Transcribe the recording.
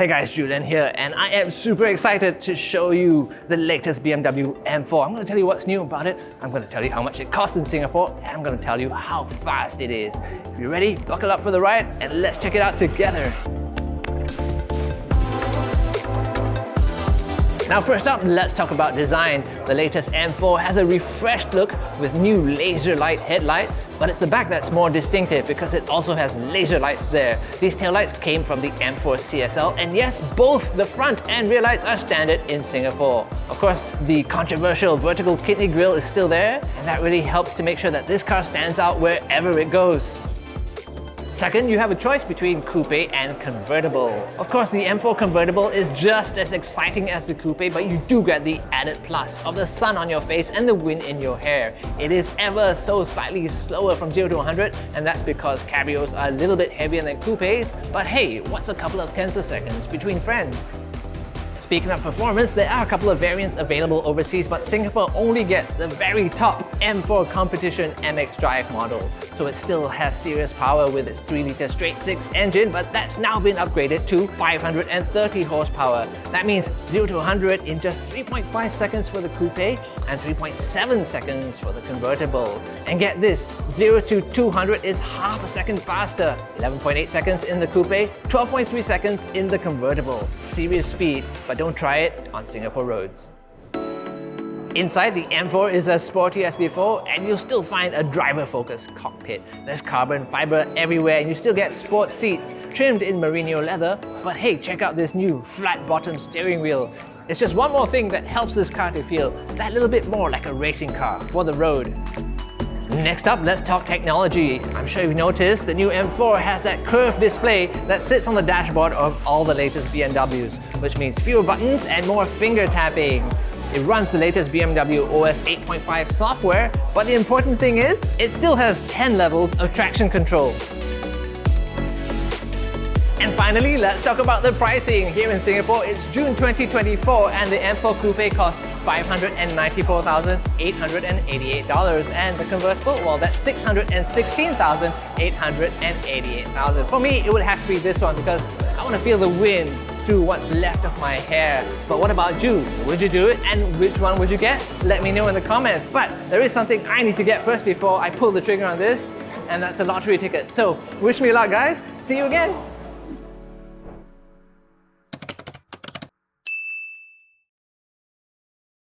Hey guys, Ju-Len here, and I am super excited to show you the latest BMW M4. I'm going to tell you what's new about it, I'm going to tell you how much it costs in Singapore, and I'm going to tell you how fast it is. If you're ready, buckle up for the ride, and let's check it out together. Now first up, let's talk about design. The latest M4 has a refreshed look with new laser light headlights, but it's the back that's more distinctive because it also has laser lights there. These taillights came from the M4 CSL, and yes, both the front and rear lights are standard in Singapore. Of course, the controversial vertical kidney grille is still there, and that really helps to make sure that this car stands out wherever it goes. Second, you have a choice between coupe and convertible. Of course, the M4 convertible is just as exciting as the coupe, but you do get the added plus of the sun on your face and the wind in your hair. It is ever so slightly slower from 0 to 100, and that's because cabrios are a little bit heavier than coupes, but hey, what's a couple of tenths of seconds between friends? Speaking of performance, there are a couple of variants available overseas, but Singapore only gets the very top M4 competition xDrive model. So it still has serious power with its 3-litre straight-six engine, but that's now been upgraded to 530 horsepower. That means 0 to 100 in just 3.5 seconds for the coupe and 3.7 seconds for the convertible. And get this, 0 to 200 is half a second faster, 11.8 seconds in the coupe, 12.3 seconds in the convertible. Serious speed, but don't try it on Singapore roads. Inside, the M4 is as sporty as before, and you'll still find a driver-focused cockpit. There's carbon fiber everywhere, and you still get sports seats trimmed in merino leather. But hey, check out this new flat-bottom steering wheel. It's just one more thing that helps this car to feel that little bit more like a racing car for the road. Next up, let's talk technology. I'm sure you've noticed the new M4 has that curved display that sits on the dashboard of all the latest BMWs, which means fewer buttons and more finger tapping. It runs the latest BMW OS 8.5 software, but the important thing is, it still has 10 levels of traction control. And finally, let's talk about the pricing. Here in Singapore, it's June 2024, and the M4 Coupe costs $594,888, and the convertible, well, that's $616,888. For me, it would have to be this one because I want to feel the wind through what's left of my hair. But what about you? Would you do it? And which one would you get? Let me know in the comments. But there is something I need to get first before I pull the trigger on this, and that's a lottery ticket. So wish me luck, guys. See you again.